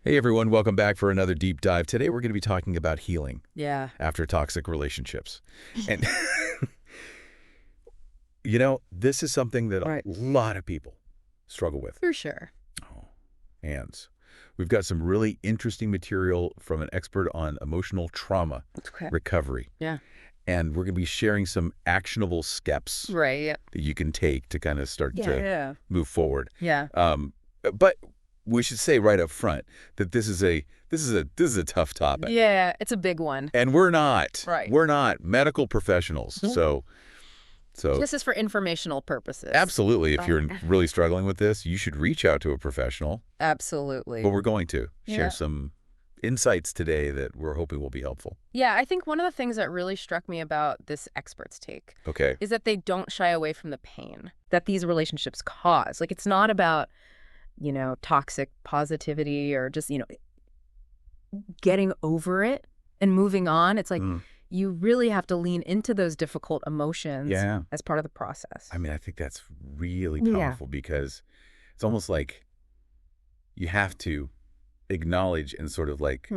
Hey everyone, welcome back for another deep dive. Today we're going to be talking about healing Yeah. after toxic relationships. And this is something that a Right. lot of people struggle with. For sure. Oh, hands. We've got some really interesting material from an expert on emotional trauma Okay. recovery. Yeah. And we're going to be sharing some actionable steps Right. Yeah. that you can take to kind of start to Yeah. move forward. Yeah. But we should say right up front that this is a tough topic. Yeah. It's a big one. And we're not. Right. We're not medical professionals. So This is for informational purposes. absolutely, if you're really struggling with this, you should reach out to a professional. Absolutely. But we're going to share Yeah. some insights today that we're hoping will be helpful. Yeah. I think one of the things that really struck me about this expert's take Okay. is that they don't shy away from the pain that these relationships cause. Like, it's not about, toxic positivity or just, getting over it and moving on. It's like you really have to lean into those difficult emotions Yeah. as part of the process. I mean, I think that's really Yeah. powerful because it's almost like you have to acknowledge and sort of like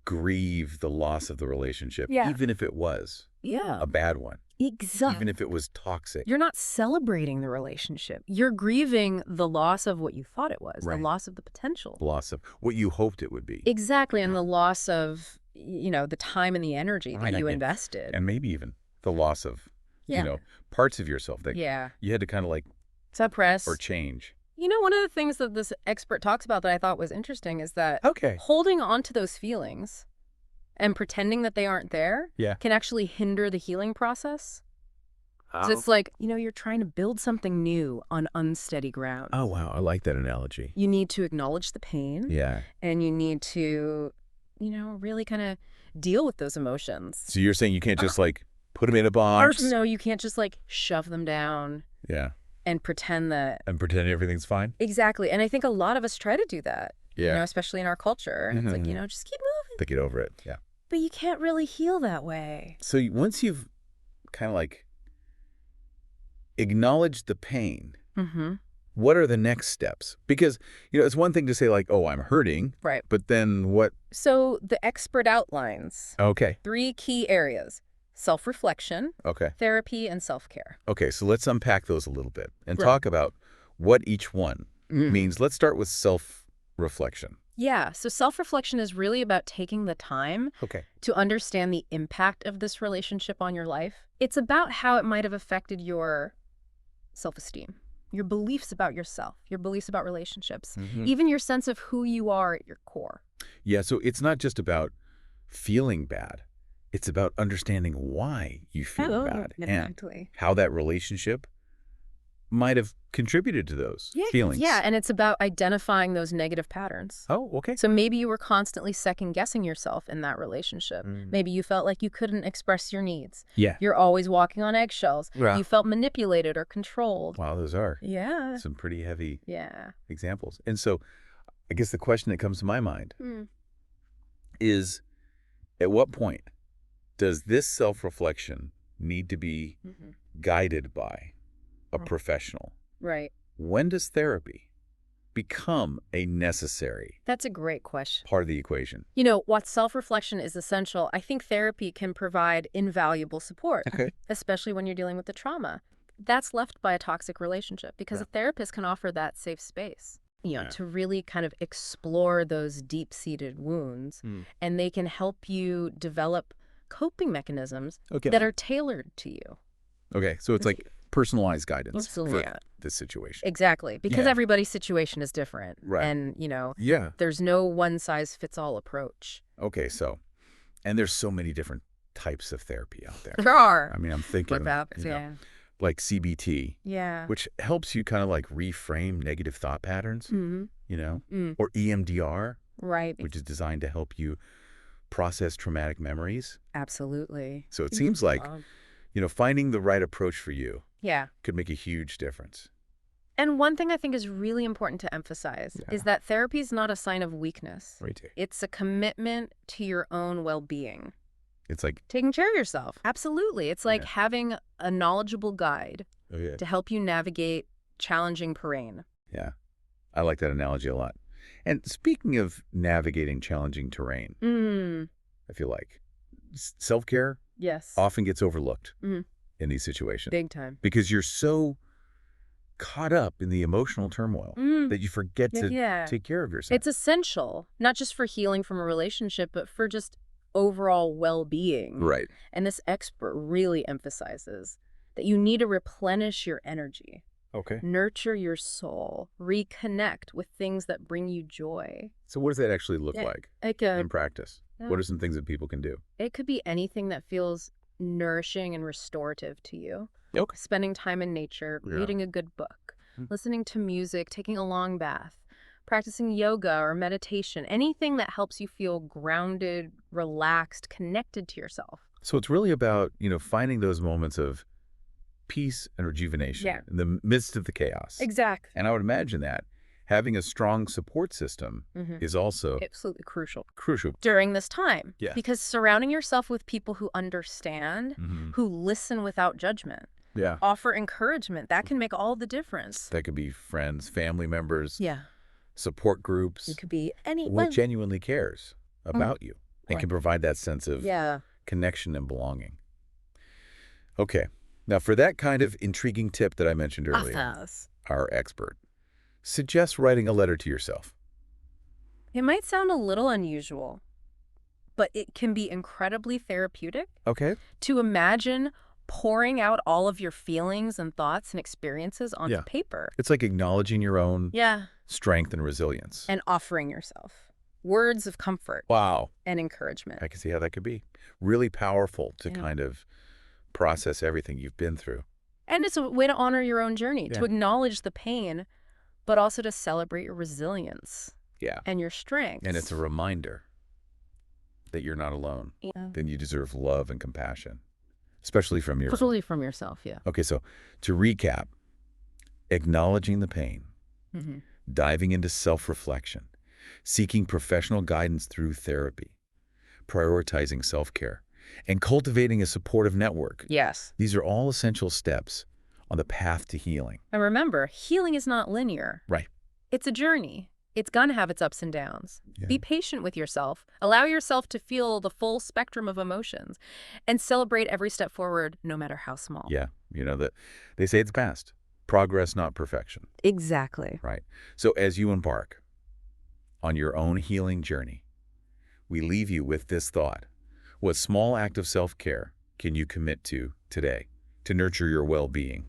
grieve the loss of the relationship, Yeah. even if it was Yeah. a bad one, Exactly. even if it was toxic. You're not celebrating the relationship. You're grieving the loss of what you thought it was, Right. the loss of the potential. The loss of what you hoped it would be. Exactly. And the loss of, the time and the energy that Right, you and- invested. And maybe even the loss of, Yeah. parts of yourself that Yeah. you had to kind of like, Suppress. or change. One of the things that this expert talks about that I thought was interesting is that Okay. holding on to those feelings and pretending that they aren't there Yeah. can actually hinder the healing process. So it's like, you're trying to build something new on unsteady ground. Oh, wow. I like that analogy. You need to acknowledge the pain. Yeah. And you need to, really kind of deal with those emotions. So you're saying you can't just like put them in a box? No, you can't just like shove them down Yeah. and pretend that. And pretend everything's fine? Exactly. And I think a lot of us try to do that, Yeah. especially in our culture. And it's like, Mhm. just keep moving. To get over it. Yeah. But you can't really heal that way. So once you've kind of like acknowledged the pain, Mm-hmm. what are the next steps? Because, it's one thing to say like, oh, I'm hurting. Right. But then what? So the expert outlines Okay. 3 key areas: self-reflection, Okay. therapy, and self-care. Okay. So let's unpack those a little bit and Right. talk about what each one means. Let's start with self-reflection. Yeah. So self-reflection is really about taking the time Okay. to understand the impact of this relationship on your life. It's about how it might have affected your self-esteem, your beliefs about yourself, your beliefs about relationships, even your sense of who you are at your core. Yeah. So it's not just about feeling bad. It's about understanding why you feel bad and how that relationship might have contributed to those feelings. Yeah, and it's about identifying those negative patterns. Oh, okay. So maybe you were constantly second-guessing yourself in that relationship. Maybe you felt like you couldn't express your needs. Yeah. You're always walking on eggshells. Yeah. You felt manipulated or controlled. Wow, those are Yeah. some pretty heavy Yeah. examples. And so I guess the question that comes to my mind is, at what point does this self-reflection need to be guided by a professional? Right. When does therapy become a necessary That's a great question. part of the equation? While self-reflection is essential, I think therapy can provide invaluable support, Okay. especially when you're dealing with the trauma that's left by a toxic relationship, because a therapist can offer that safe space, to really kind of explore those deep-seated wounds, and they can help you develop coping mechanisms Okay. that are tailored to you. Okay, so it's like personalized guidance Absolutely. for this situation. Exactly, because Yeah. everybody's situation is different. Right. And, Yeah. there's no one-size-fits-all approach. Okay, so, and there's so many different types of therapy out there. There are. I mean, I'm thinking, like CBT, Yeah. which helps you kind of like reframe negative thought patterns, Mm-hmm. or EMDR, Right. which is designed to help you process traumatic memories. Absolutely. So it seems like, finding the right approach for you Yeah. could make a huge difference. And one thing I think is really important to emphasize is that therapy is not a sign of weakness. Right. It's a commitment to your own well-being. It's like, Taking care of yourself. Absolutely. It's like having a knowledgeable guide oh yeah. to help you navigate challenging terrain. Yeah. I like that analogy a lot. And speaking of navigating challenging terrain, I feel like self-care Yes. often gets overlooked Mhm. in these situations Big time. because you're so caught up in the emotional turmoil that you forget to Yeah. take care of yourself. It's essential, not just for healing from a relationship, but for just overall well-being. Right. And this expert really emphasizes that you need to replenish your energy, Okay. nurture your soul, reconnect with things that bring you joy. So what does that actually look Yeah. like in practice? Yeah. What are some things that people can do? It could be anything that feels nourishing and restorative to you. Okay. Spending time in nature, Yeah. reading a good book, listening to music, taking a long bath, practicing yoga or meditation, anything that helps you feel grounded, relaxed, connected to yourself. So it's really about, finding those moments of peace and rejuvenation in the midst of the chaos. Exactly. And I would imagine that having a strong support system is also Absolutely crucial crucial. during this time. Yeah. Because surrounding yourself with people who understand, who listen without judgment, Yeah. offer encouragement, that can make all the difference. That could be friends, family members, Yeah. support groups, It could be anyone. what genuinely cares about you and can provide that sense of Yeah. connection and belonging. Okay. Now, for that kind of intriguing tip that I mentioned earlier, our expert suggests writing a letter to yourself. It might sound a little unusual, but it can be incredibly therapeutic. Okay. To imagine pouring out all of your feelings and thoughts and experiences onto Yeah. paper. It's like acknowledging your own strength and resilience. And offering yourself words of comfort. Wow. And encouragement. I can see how that could be really powerful to kind of process everything you've been through. And it's a way to honor your own journey, to acknowledge the pain, but also to celebrate your resilience. Yeah. And your strengths. And it's a reminder that you're not alone. Yeah. Then you deserve love and compassion, especially from yourself, yeah. Okay, so to recap, acknowledging the pain, diving into self-reflection, seeking professional guidance through therapy, prioritizing self-care, and cultivating a supportive network. Yes. These are all essential steps on the path to healing. And remember, healing is not linear. Right. It's a journey. It's going to have its ups and downs. Yeah. Be patient with yourself. Allow yourself to feel the full spectrum of emotions and celebrate every step forward, no matter how small. Yeah. That they say it's past. Progress, not perfection. Exactly. Right. So as you embark on your own healing journey, we leave you with this thought. What small act of self-care can you commit to today to nurture your well-being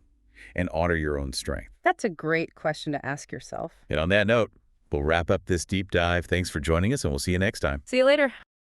and honor your own strength? That's a great question to ask yourself. And on that note, we'll wrap up this deep dive. Thanks for joining us, and we'll see you next time. See you later.